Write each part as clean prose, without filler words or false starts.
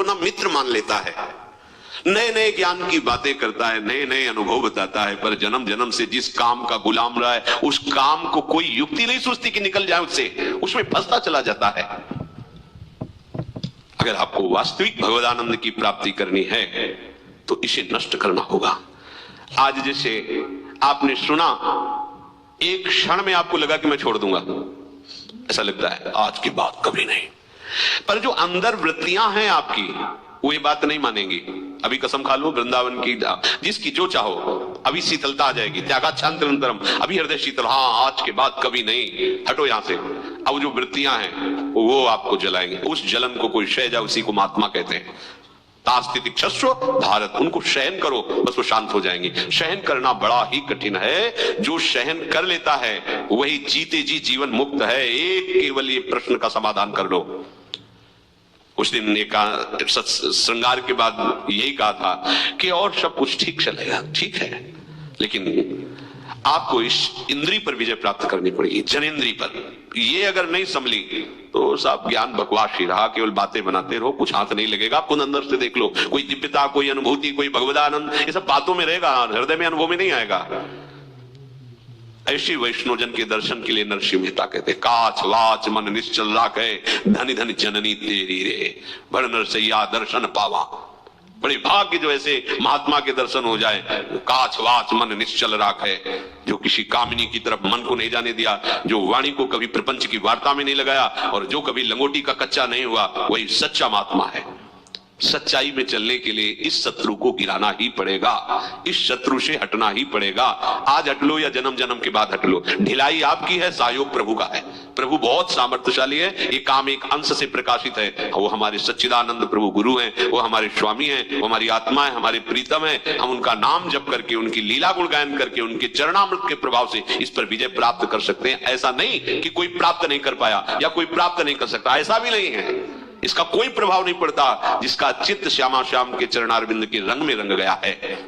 अपना मित्र मान लेता है, नए नए ज्ञान की बातें करता है, नए नए अनुभव बताता है, पर जन्म जन्म से जिस काम का गुलाम रहा है उस काम को कोई युक्ति नहीं सोचती कि निकल जाए उससे, उसमें फंसता चला जाता है। अगर आपको वास्तविक भगवदानंद की प्राप्ति करनी है तो इसे नष्ट करना होगा। आज जैसे आपने सुना, एक क्षण में आपको लगा कि मैं छोड़ दूंगा, ऐसा लगता है आज की बात कभी नहीं, पर जो अंदर वृत्तियां हैं आपकी वो ये बात नहीं मानेंगी। अभी कसम खा लो वृंदावन की, जिसकी जो चाहो, अभी शीतलता आ जाएगी, त्यागाच्छांतरंतरम, अभी हृदय शीतल, हाँ आज के बाद कभी नहीं, हटो यहां से। अब जो वृत्तियां हैं वो आपको जलाएंगे, उस जलन को कोई शैजा, उसी को महात्मा कहते हैं। तास्तितिक्षस्व भारत, उनको सहन करो, बस वो शांत हो जाएंगे। सहन करना बड़ा ही कठिन है, जो सहन कर लेता है वही जीते जी जीवन मुक्त है। एक केवल ये प्रश्न का समाधान कर लो। उस दिन एक श्रृंगार के बाद यही कहा था कि और सब कुछ ठीक चलेगा, ठीक है, लेकिन आपको इस इंद्री पर विजय प्राप्त करनी पड़ेगी, जनेंद्री पर। ये अगर नहीं संभली तो सब ज्ञान बकवास ही रहा, केवल बातें बनाते रहो, कुछ हाथ नहीं लगेगा। खुद अंदर से देख लो, कोई दिव्यता, कोई अनुभूति, कोई भगवदानंद, ये सब बातों में रहेगा, हृदय में, अनुभव में नहीं आएगा। ऐसी वैष्णोजन के दर्शन के लिए नरसिंह मेहता कहते, काछ वाच मन निश्चल राखे, धनि धनि जननी तेरी रे, बड़ नरसैया दर्शन पावा। बड़े भाग्य जो ऐसे महात्मा के दर्शन हो जाए। काछ वाच मन निश्चल राखे, जो किसी कामिनी की तरफ मन को नहीं जाने दिया, जो वाणी को कभी प्रपंच की वार्ता में नहीं लगाया, और जो कभी लंगोटी का कच्चा नहीं हुआ, वही सच्चा महात्मा है। सच्चाई में चलने के लिए इस शत्रु को गिराना ही पड़ेगा, इस शत्रु से हटना ही पड़ेगा। आज हट लो या जन्म जन्म के बाद हट लो, ढिलाई आपकी है, सहयोग प्रभु का है। प्रभु बहुत सामर्थ्यशाली है, ये काम एक अंश से प्रकाशित है। वो हमारे सच्चिदानंद प्रभु गुरु हैं, वो हमारे स्वामी हैं, वो हमारी आत्मा है, हमारे प्रीतम है। हम उनका नाम जप करके, उनकी लीला गुण गायन करके, उनके चरणामृत के प्रभाव से इस पर विजय प्राप्त कर सकते हैं। ऐसा नहीं कि कोई प्राप्त नहीं कर पाया या कोई प्राप्त नहीं कर सकता, ऐसा भी नहीं है। इसका कोई प्रभाव नहीं पड़ता जिसका चित्त श्यामा श्याम के चरणारविंद के रंग में रंग गया है।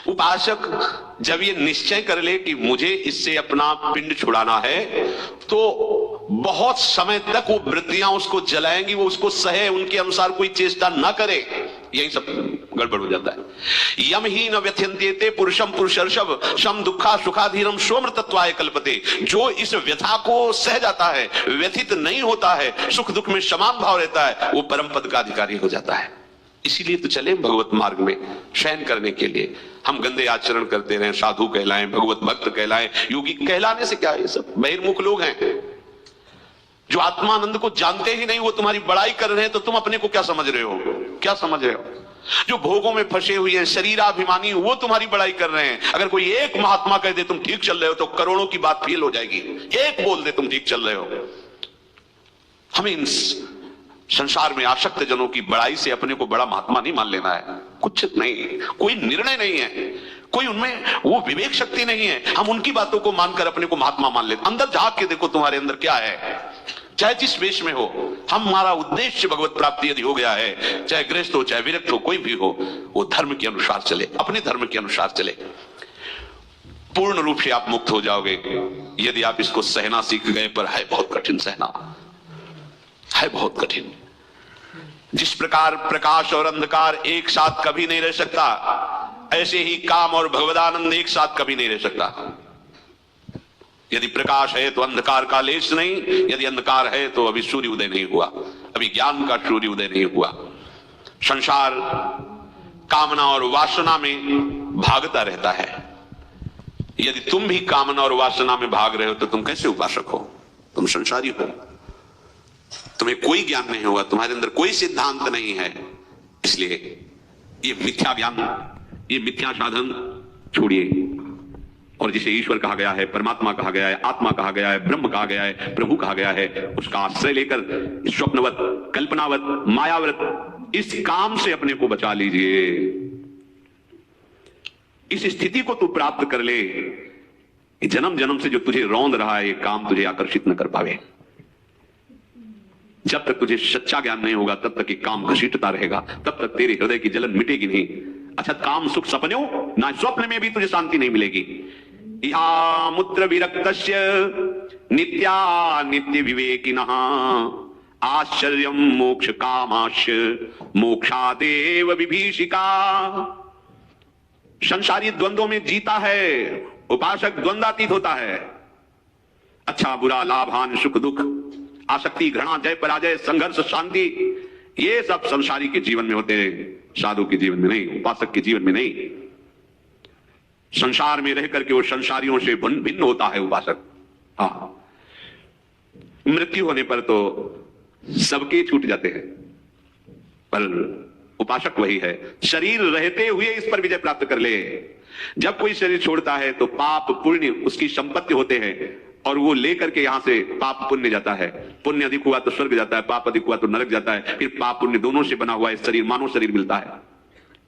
उपासक जब ये निश्चय कर ले कि मुझे इससे अपना पिंड छुड़ाना है, तो बहुत समय तक वो वृत्तियां उसको जलाएंगी, वो उसको सहे, उनके अनुसार कोई चेष्टा ना करे, यही सब गड़बड़ हो जाता है। यम ही न व्यथ्यन्ते पुरुषम पुरुषर्षभ शम दुखा सुखाधीरम सोमृतत्वाय कल्पते। जो इस व्यथा को सह जाता है, व्यथित नहीं होता है, सुख दुख में समान भाव रहता है, वो परम पद का अधिकारी हो जाता है। इसीलिए तो चले भगवत मार्ग में शयन करने के लिए। हम गंदे आचरण करते रहे, साधु कहलाएं, भगवत भक्त कहलाएं, योगी कहलाने से क्या है? ये सब बहिर्मुख लोग हैं जो आत्मानंद को जानते ही नहीं, वो तुम्हारी बड़ाई कर रहे हैं, तो तुम अपने को क्या समझ रहे हो? क्या समझ रहे हो? जो भोगों में फंसे हुए हैं, शरीराभिमानी, वो तुम्हारी बड़ाई कर रहे हैं। अगर कोई एक महात्मा कह दे तुम ठीक चल रहे हो, तो करोड़ों की बात फेल हो जाएगी। एक बोल दे तुम ठीक चल रहे हो। हमें इन संसार में आसक्त जनों की बड़ाई से अपने को बड़ा महात्मा नहीं मान लेना है। कुछ नहीं, कोई निर्णय नहीं है, कोई उनमें वो विवेक शक्ति नहीं है। हम उनकी बातों को मानकर अपने को महात्मा मान लेते। अंदर झांक के देखो तुम्हारे अंदर क्या है, चाहे जिस वेश में हो। हमारा उद्देश्य भगवत प्राप्ति यदि हो गया है, चाहे गृहस्थ हो चाहे विरक्त हो, कोई भी हो, वो धर्म के अनुसार चले, अपने धर्म के अनुसार चले। पूर्ण रूप से आप मुक्त हो जाओगे यदि आप इसको सहना सीख गए। पर है बहुत कठिन सहना, है बहुत कठिन। जिस प्रकार प्रकाश और अंधकार एक साथ कभी नहीं रह सकता, ऐसे ही काम और भगवदानंद एक साथ कभी नहीं रह सकता। यदि प्रकाश है तो अंधकार का लेश नहीं, यदि अंधकार है तो अभी सूर्य उदय नहीं हुआ, अभी ज्ञान का सूर्य उदय नहीं हुआ। संसार कामना और वासना में भागता रहता है। यदि तुम भी कामना और वासना में भाग रहे हो तो तुम कैसे उपासक हो? तुम संसारी हो। तुम्हें कोई ज्ञान नहीं होगा, तुम्हारे अंदर कोई सिद्धांत नहीं है। इसलिए ये मिथ्या ज्ञान, ये मिथ्या साधन छोड़िए। और जिसे ईश्वर कहा गया है, परमात्मा कहा गया है, आत्मा कहा गया है, ब्रह्म कहा गया है, प्रभु कहा गया है, उसका आश्रय लेकर स्वप्नवत, कल्पनावत, मायावत इस काम से अपने को बचा लीजिए। इस स्थिति को तू प्राप्त कर ले, जन्म जन्म से जो तुझे रौंद रहा है, ये काम तुझे आकर्षित न कर पावे। जब तक तुझे सच्चा ज्ञान नहीं होगा, तब तक ये काम घसीटता रहेगा, तब तक तेरे हृदय की जलन मिटेगी नहीं। अच्छा, काम सुख सपनों ना, स्वप्न में भी तुझे शांति नहीं मिलेगी। या मूत्र विरक्तस्य नित्या नित्य विवेकिनः आश्चर्यम मोक्ष कामाश्च मोक्षादेव विभीषिका। संसारी द्वंद्वों में जीता है उपासक, द्वंद्वातीत होता है। अच्छा बुरा, लाभ हानि, सुख दुख, आसक्ति, घृणा, जय पराजय, संघर्ष, शांति, ये सब संसारी के जीवन में होते हैं, साधु के जीवन में नहीं, उपासक के जीवन में नहीं। संसार में रह करके वो संसारियों से भिन्न होता है उपासक। हाँ, मृत्यु होने पर तो सबके छूट जाते हैं, पर उपासक वही है शरीर रहते हुए इस पर विजय प्राप्त कर ले। जब कोई शरीर छोड़ता है तो पाप पुण्य उसकी संपत्ति होते हैं, और वो लेकर के यहां से पाप पुण्य जाता है। पुण्य अधिक हुआ तो स्वर्ग जाता है, पाप अधिक हुआ तो नरक जाता है। फिर पाप पुण्य दोनों से बना हुआ शरीर, मानव शरीर मिलता है,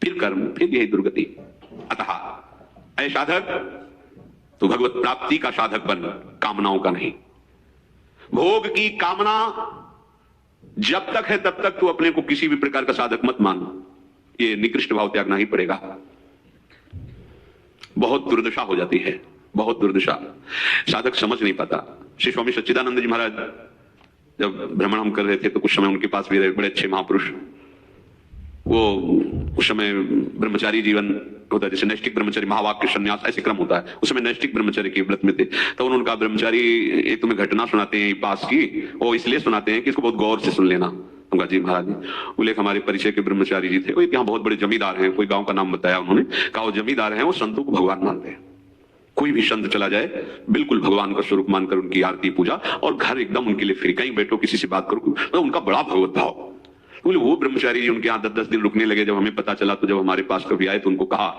फिर कर्म, फिर यही दुर्गति। अतः ऐ साधक, तो भगवत प्राप्ति का साधक बन, कामनाओं का नहीं। भोग की कामना जब तक है तब तक तू अपने को किसी भी प्रकार का साधक मत मान, ये निकृष्ट भाव त्यागना ही पड़ेगा। बहुत दुर्दशा हो जाती है, बहुत दुर्दशा, साधक समझ नहीं पाता। श्री स्वामी सच्चिदानंद जी महाराज जब भ्रमण हम कर रहे थे तो कुछ समय उनके पास भी रहे, बड़े अच्छे महापुरुष। वो उस समय ब्रह्मचारी जीवन होता है, जैसे नैष्टिक ब्रह्मचारी, महावाक्य संन्यास, ऐसे क्रम होता है। उस समय नैष्टिक ब्रह्मचारी के व्रत में थे। तो उन्होंने कहा, ब्रह्मचारी एक तुम्हें घटना सुनाते हैं पास की, वो इसलिए सुनाते हैं कि इसको बहुत गौर से सुन लेना। उनका जी महाराज जी, बोले हमारे परिचय के ब्रह्मचारी जी थे, वो यहाँ बहुत बड़े जमींदार हैं, कोई गांव का नाम बताया उन्होंने, कहा वो जमींदार हैं, वो संतों को भगवान मानते हैं। कोई भी संत चला जाए बिल्कुल भगवान का स्वरूप मानकर उनकी आरती पूजा, और घर एकदम उनके लिए फ्री, कहीं बैठो किसी से बात करो, तो उनका बड़ा भगवत भाव। बोले वो ब्रह्मचारी जी उनके यहाँ 10-10 दिन रुकने लगे। जब हमें पता चला तो जब हमारे पास कभी आए तो उनको कहा,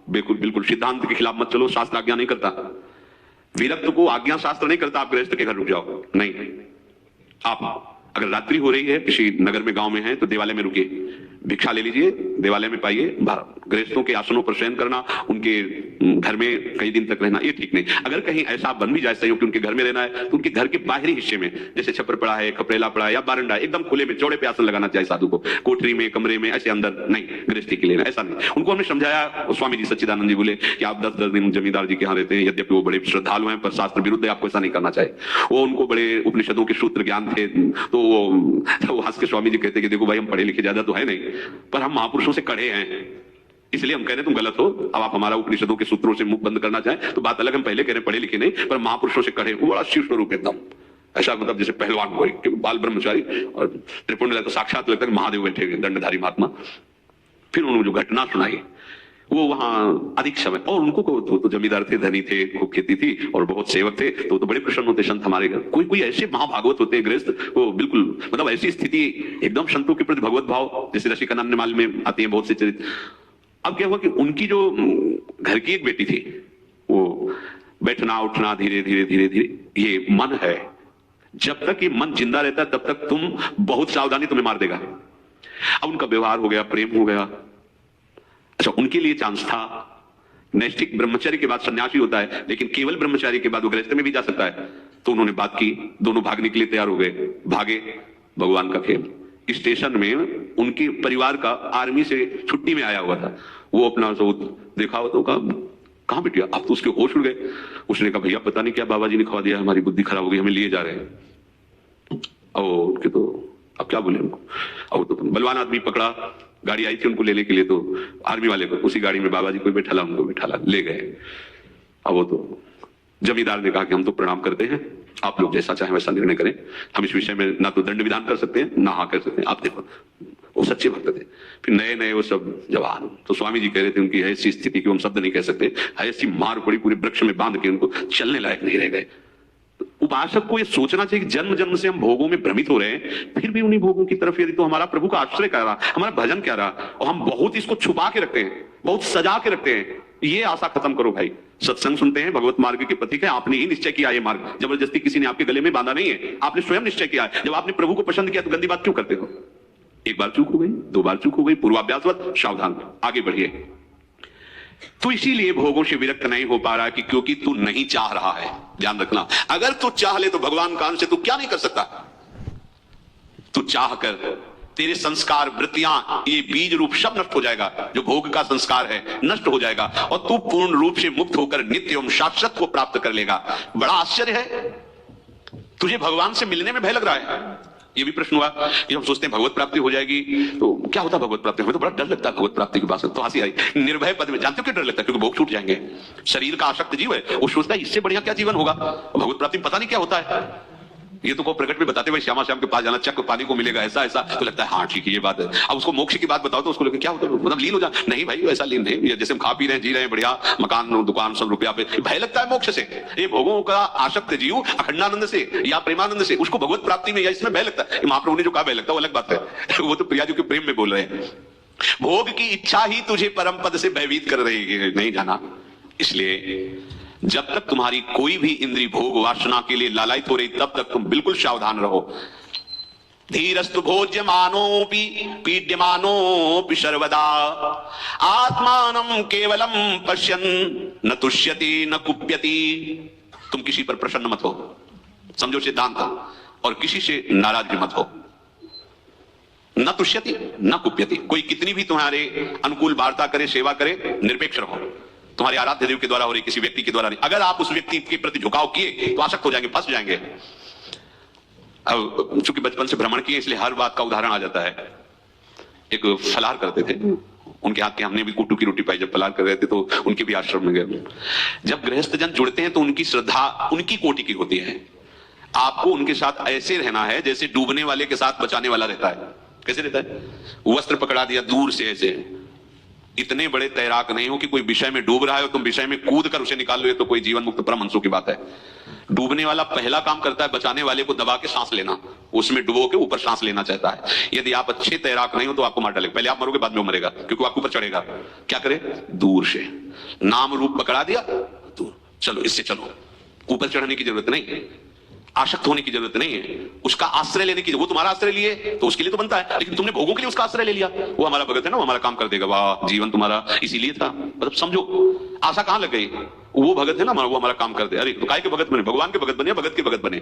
बिल्कुल बिल्कुल सिद्धांत के खिलाफ मत चलो, शास्त्र आज्ञा नहीं करता, विरक्त को आज्ञा शास्त्र नहीं करता, आप गृहस्थ के घर रुक जाओ। नहीं, आप अगर रात्रि हो रही है, किसी नगर में गांव में है, तो देवालय में रुकिए, भिक्षा ले लीजिए, देवालय में पाइए। गृहस्थों के आसनों पर शयन करना, उनके घर में कई दिन तक रहना, ये ठीक नहीं। अगर कहीं ऐसा बन भी जाए संयोग कि उनके घर में रहना है, तो उनके घर के बाहरी हिस्से में, जैसे छप्पर पड़ा है, खपरेला पड़ा है या बारंडा, एकदम खुले में चौड़े पे आसन लगाना चाहिए साधु को। कोठरी में, कमरे में, ऐसे अंदर नहीं, गृहस्थी के लिए ऐसा नहीं। उनको हमने समझाया, स्वामी जी सच्चिदानंद जी बोले कि आप 10-10 दिन जमींदार जी के यहाँ रहते हैं, यद्यपि वो बड़े श्रद्धालु हैं, पर शास्त्र विरुद्ध है, आपको ऐसा नहीं करना चाहिए। वो उनको बड़े उपनिषदों के सूत्र ज्ञान थे, तो वो हंस के स्वामी जी कहते कि देखो भाई, हम पढ़े लिखे ज्यादा तो है नहीं, पर हम महापुरुषों से कड़े हैं, इसलिए हम कह रहे हैं तुम गलत हो। अब आप हमारा उपनिषदों के सूत्रों से मुख बंद करना चाहें तो बात अलग, हम पहले कह रहे हैं पढ़े लिखे नहीं, पर महापुरुषों से कड़े। वो बड़ा शिव स्वरूप एकदम ऐसा, मतलब जैसे पहलवान कोई, बाल ब्रह्मचारी और त्रिपुंड, तो साक्षात लगता है महादेव बैठे हुए, दंडधारी महात्मा। फिर उन्होंने जो घटना सुनाई, वो वहां अधिक समय, और उनको तो जमींदार थे, धनी थे, खूब खेती थी और बहुत सेवक थे, तो बड़े प्रसन्न होते संत हमारे घर। कोई कोई ऐसे महाभागवत होते हैं गृहस्थ, वो बिल्कुल मतलब ऐसी स्थिति, एकदम संतों के प्रति भगवत भाव, जैसे रसिकानंद माल में आती है बहुत से चरित्र। अब क्या हुआ कि उनकी जो घर की एक बेटी थी, वो बैठना उठना धीरे धीरे धीरे धीरे, ये मन है, जब तक ये मन जिंदा रहता है तब तक तुम बहुत सावधानी तुम्हें मार देगा। अब उनका व्यवहार हो गया, प्रेम हो गया। अच्छा, उनके लिए चांस था, नैष्ठिक ब्रह्मचारी के बाद सन्यासी होता है, लेकिन केवल ब्रह्मचारी के बाद वो गृहस्थ में भी जा सकता है। तो उन्होंने बात की, दोनों भागने के लिए तैयार हो गए, भागे। भगवान का खेल, स्टेशन में उनके परिवार का आर्मी से छुट्टी में आया हुआ था, वो अपना सब देखा हो तो कहाँ बिटिया, अब तो उसके होश उड़ गए। उसने कहा भैया पता नहीं क्या बाबा जी ने खवा दिया, हमारी बुद्धि खराब हो गई, हमें लिए जा रहे हैं। और उनके तो अब क्या बोले उनको, और तो बलवान आदमी पकड़ा, गाड़ी आई थी उनको लेने के लिए, तो आर्मी वाले को उसी गाड़ी में बाबा जी को बैठाला, उनको बैठाला, ले गए। अब वो तो जमींदार ने कहा कि हम तो प्रणाम करते हैं, आप लोग जैसा चाहें वैसा निर्णय करें, हम इस विषय में ना तो दंड विधान कर सकते हैं ना हाँ कर सकते हैं, आप देखो। वो सच्चे भक्त थे, फिर नए नए वो सब जवान। तो स्वामी जी कह रहे थे उनकी ऐसी स्थिति कि हम शब्द नहीं कह सकते, ऐसी मार पड़ी, पूरे वृक्ष में बांध के उनको चलने लायक नहीं रह गए। उपासक को ये सोचना चाहिए कि जन्म जन्म से हम भोगों में भ्रमित हो रहे हैं, फिर भी उन्हीं भोगों की तरफ यदि तो हमारा प्रभु का आश्रय क्या रहा, हमारा भजन क्या रहा, और हम बहुत इसको छुपा के रखते हैं, बहुत सजा के रखते हैं। ये आशा खत्म करो भाई। सत्संग सुनते हैं, भगवत मार्ग के पथिक है, आपने ही निश्चय किया ये मार्ग, जबरदस्ती किसी ने आपके गले में बांधा नहीं है, आपने स्वयं निश्चय किया है। जब आपने प्रभु को पसंद किया तो गंदी बात क्यों करते हो? एक बार चूक हो गई, 2 बार चूक हो गई, पूर्वाभ्यासवत सावधान, आगे बढ़िए। तो इसीलिए भोगों से विरक्त नहीं हो पा रहा कि क्योंकि तू नहीं चाह रहा है। ध्यान रखना, अगर तू चाह ले तो भगवान का अंश है, तू क्या नहीं कर सकता। तू चाह कर तेरे संस्कार, वृत्तियां, ये बीज रूप सब नष्ट हो जाएगा, जो भोग का संस्कार है नष्ट हो जाएगा, और तू पूर्ण रूप से मुक्त होकर नित्य एवं शाश्वत को प्राप्त कर लेगा। बड़ा आश्चर्य है, तुझे भगवान से मिलने में भय लग रहा है, ये भी प्रश्न हुआ कि हम सोचते हैं भगवत प्राप्ति हो जाएगी तो क्या होता है भगवत प्राप्ति, हमें तो बड़ा डर लगता है भगवत प्राप्ति की बात तो हंसी आई। निर्भय पद में जानते हो क्यों डर लगता है? क्योंकि भोग छूट जाएंगे। शरीर का आसक्त जीव है, वो सोचता है इससे बढ़िया क्या जीवन होगा, भगवत प्राप्ति में पता नहीं क्या होता है। ये तो को प्रकट में बताते हुए श्यामा श्याम के पास जाना, चक्र पानी को मिलेगा, ऐसा ऐसा, तो लगता है हाँ ठीक है ये बात है। अब उसको मोक्ष की बात बताओ तो उसको लगे क्या होता है, मतलब लीन हो जा, नहीं भाई ऐसा लीन नहीं, जैसे हम खा पी रहे हैं जी रहे हैं बढ़िया, मकान दुकान सब रुपया पे, भय लगता है मोक्ष से। ये भोगों का आसक्त जीव अखंडानंद से या प्रेमानंद से, उसको भगवत प्राप्ति में या इसमें भय लगता है। महाप्रभु ने जो कहा भय लगता है वो अलग बात है, वो तो प्रिया जी के प्रेम में बोल रहे हैं। भोग की इच्छा ही तुझे परम पद से भयभीत कर रही है, नहीं जाना। इसलिए जब तक तुम्हारी कोई भी इंद्री भोग वासना के लिए लालायित हो रही तब तक तुम बिल्कुल सावधान रहो। धीरस्तु भोज्यमानोपि पीड्यमानोपि सर्वदा आत्मानं केवलम पश्यन् न तुष्यति न कुप्यति। तुम किसी पर प्रसन्न मत हो, समझो सिद्धांत, और किसी से नाराज मत हो। न तुष्यति न कुप्यति, कोई कितनी भी तुम्हारे अनुकूल वार्ता करे, सेवा करे, निरपेक्ष रहो। तुम्हारे आराध्य देव के द्वारा हो रही, किसी व्यक्ति के द्वारा नहीं। अगर आप उस व्यक्ति के प्रति झुकाव किए तो आसक्त हो जाएंगे, फंस जाएंगे। अब चूंकि बचपन से भ्रमण किए इसलिए हर बात का उदाहरण आ जाता है। एक फलाहार करते थे, उनके हाथ के हमने भी कुट्टू की रोटी पाई, जब फलाहार कर रहे थे तो उनके भी आश्रम में गए। जब गृहस्थ जन जुड़ते हैं तो उनकी श्रद्धा उनकी कोटि की होती है। आपको उनके साथ ऐसे रहना है जैसे डूबने वाले के साथ बचाने वाला रहता है। कैसे रहता है? वस्त्र पकड़ा दिया दूर से, ऐसे इतने बड़े तैराक नहीं हो कि कोई विषय में डूब रहा है और तुम विषय में कूद कर उसे निकाल लो, तो कोई जीवन मुक्त परमहंसों की बात है। डूबने वाला पहला काम करता है बचाने वाले को दबा के सांस लेना, उसमें डुबो के ऊपर सांस लेना चाहता है। यदि आप अच्छे तैराक नहीं हो तो आपको मार डालेगा, पहले आप मरोगे बाद में वो मरेगा, क्योंकि आपके ऊपर चढ़ेगा। क्या करे? दूर से नाम रूप पकड़ा दिया, दूर चलो, इससे चलो, ऊपर चढ़ने की जरूरत नहीं, आसक्त होने की जरूरत नहीं है, उसका आश्रय लेने की। वो तुम्हारा आश्रय लिए तो उसके लिए तो बनता है, लेकिन तुमने भोगों के लिए उसका आश्रय ले लिया। वो हमारा भगत है ना, वो हमारा काम कर देगा, वाह जीवन तुम्हारा इसीलिए था। मतलब समझो आशा कहां लग गई, वो भगत है ना, वो हमारा काम कर दे। अरे तो काय के भगत बने? भगवान के भगत बने, भगत के भगत बने।